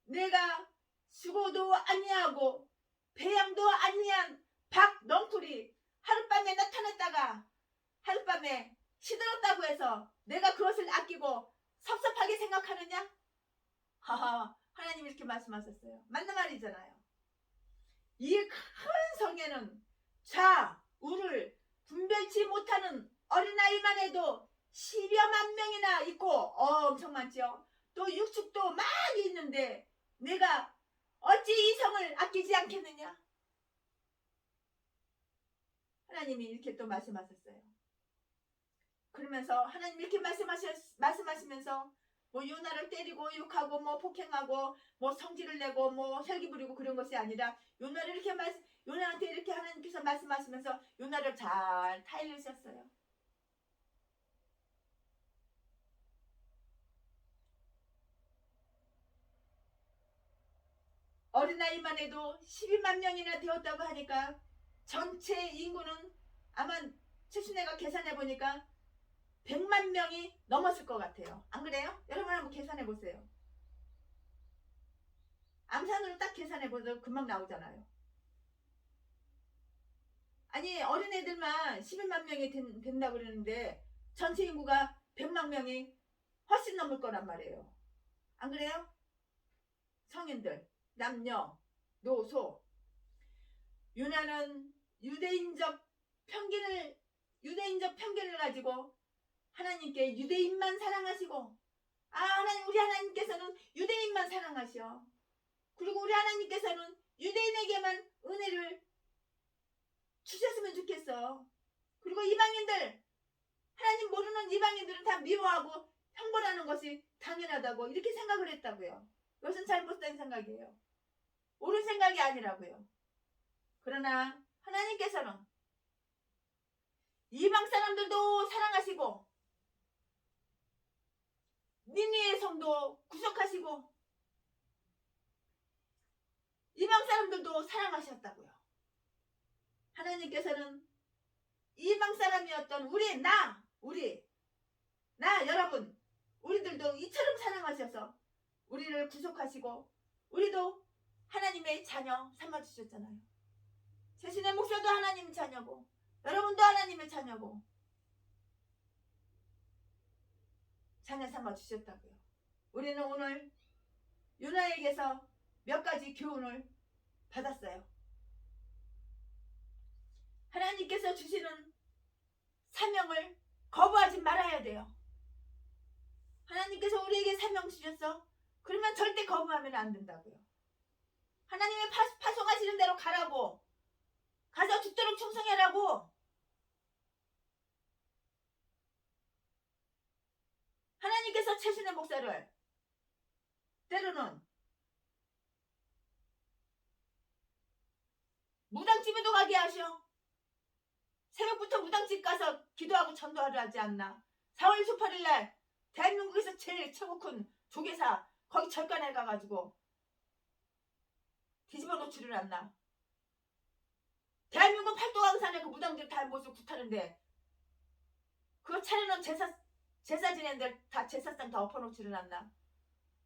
내가 수고도 아니하고 배양도 아니한 박넝쿨이 하룻밤에 나타났다가 하룻밤에 시들었다고 해서 내가 그것을 아끼고 섭섭하게 생각하느냐? 하나님이 이렇게 말씀하셨어요. 맞는 말이잖아요. 이 큰 성에는 좌, 우를 분별치 못하는 어린아이만 해도 10여만 명이나 있고 엄청 많죠. 또 육축도 많이 있는데 내가 어찌 이 성을 아끼지 않겠느냐? 하나님이 이렇게 또 말씀하셨어요. 그러면서 하나님이 이렇게 말씀하시면서 뭐 요나를 때리고 욕하고 뭐 폭행하고 뭐 성질을 내고 뭐 혈기 부리고 그런 것이 아니라 요나를 이렇게 요나한테 이렇게 하나님께서 말씀하시면서 요나를 잘 타일르셨어요. 어린아이만 해도 12만 명이나 되었다고 하니까 전체 인구는 아마 최순애가 계산해보니까 100만 명이 넘었을 것 같아요. 안 그래요? 여러분 한번 계산해보세요. 암산으로 딱 계산해보세요. 금방 나오잖아요. 아니 어린애들만 11만 명이 된다고 그러는데 전체 인구가 100만 명이 훨씬 넘을 거란 말이에요. 안 그래요? 성인들, 남녀, 노소. 유나는 유대인적 편견을 가지고 하나님께 유대인만 사랑하시고, 하나님, 우리 하나님께서는 유대인만 사랑하셔. 그리고 우리 하나님께서는 유대인에게만 은혜를 주셨으면 좋겠어. 그리고 이방인들, 하나님 모르는 이방인들은 다 미워하고 형벌하는 것이 당연하다고 이렇게 생각을 했다고요. 이것은 잘못된 생각이에요. 옳은 생각이 아니라고요. 그러나 하나님께서는 이방 사람들도 사랑하시고 니느웨 성도 구속하시고 이방 사람들도 사랑하셨다고요. 하나님께서는 이방 사람이었던 여러분, 우리들도 이처럼 사랑하셔서 우리를 구속하시고 우리도 하나님의 자녀 삼아주셨잖아요. 자신의 목사도 하나님 자녀고 여러분도 하나님의 자녀고 자녀 삼아주셨다고요. 우리는 오늘 유나에게서 몇 가지 교훈을 받았어요. 하나님께서 주시는 사명을 거부하지 말아야 돼요. 하나님께서 우리에게 사명 주셨어? 그러면 절대 거부하면 안 된다고요. 하나님의 파송하시는 대로 가라고, 가서 죽도록 충성하라고. 하나님께서 최신의 목사를 때로는 무당집에도 가게 하셔. 새벽부터 무당집 가서 기도하고 전도하려 하지 않나. 4월 18일 날 대한민국에서 제일 최고 큰 조계사 거기 절간에 가가지고 뒤집어 놓지를 않나. 대한민국 팔도강산에 그 무당들 다 모습 구타는데 그거 차려놓은 제사 지낸들 다 제사상 다 엎어놓지를 않나.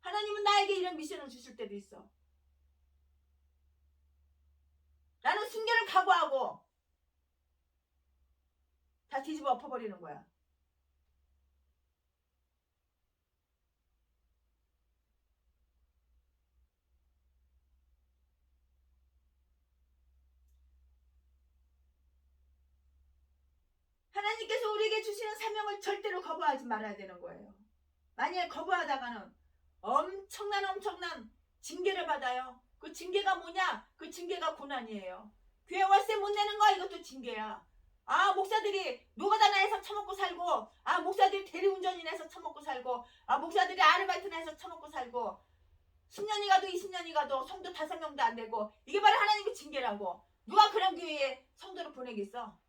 하나님은 나에게 이런 미션을 주실 때도 있어. 나는 순교를 각오하고 다 뒤집어 엎어버리는 거야. 하나님께서 우리에게 주시는 사명을 절대로 거부하지 말아야 되는 거예요. 만약에 거부하다가는 엄청난 징계를 받아요. 그 징계가 뭐냐? 그 징계가 고난이에요. 교회 월세 못 내는 거 이것도 징계야. 목사들이 노가다나 해서 처먹고 살고, 목사들이 대리운전이나 해서 처먹고 살고, 목사들이 아르바이트나 해서 처먹고 살고, 10년이 가도 20년이 가도 성도 5명도 안 되고, 이게 바로 하나님의 징계라고. 누가 그런 교회에 성도를 보내겠어?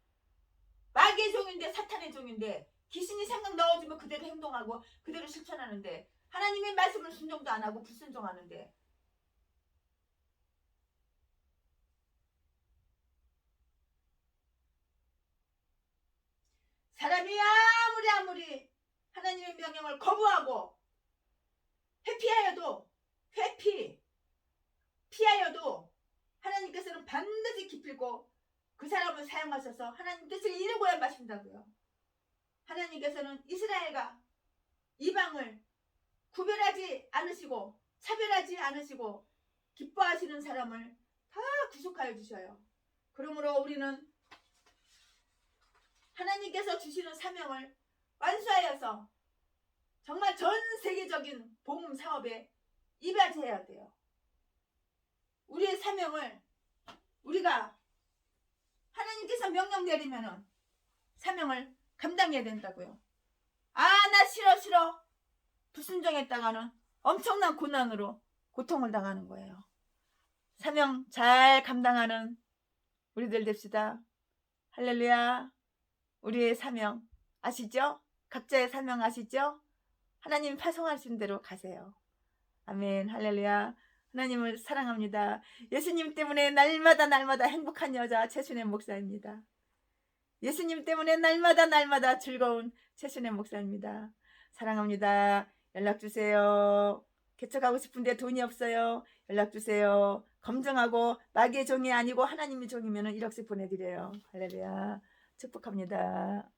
마귀의 종인데, 사탄의 종인데, 귀신이 생각 넣어주면 그대로 행동하고 그대로 실천하는데, 하나님의 말씀을 순종도 안 하고 불순종하는데, 사람이 아무리 하나님의 명령을 거부하고 피하여도 하나님께서는 반드시 기필고 그 사람을 사용하셔서 하나님 뜻을 이루고야 마신다고요. 하나님께서는 이스라엘과 이방을 구별하지 않으시고 차별하지 않으시고 기뻐하시는 사람을 다 구속하여 주셔요. 그러므로 우리는 하나님께서 주시는 사명을 완수하여서 정말 전 세계적인 복음 사업에 이바지해야 돼요. 우리의 사명을 우리가 하나님께서 명령 내리면은 사명을 감당해야 된다고요. 나 싫어 불순종했다가는 엄청난 고난으로 고통을 당하는 거예요. 사명 잘 감당하는 우리들 됩시다. 할렐루야. 우리의 사명 아시죠? 각자의 사명 아시죠? 하나님 파송하신 대로 가세요. 아멘. 할렐루야. 하나님을 사랑합니다. 예수님 때문에 날마다 행복한 여자 최순애 목사입니다. 예수님 때문에 날마다 즐거운 최순애 목사입니다. 사랑합니다. 연락주세요. 개척하고 싶은데 돈이 없어요. 연락 주세요. 검정하고 마귀의 종이 아니고 하나님의 종이면 1억씩 보내드려요. 할렐루야. 축복합니다.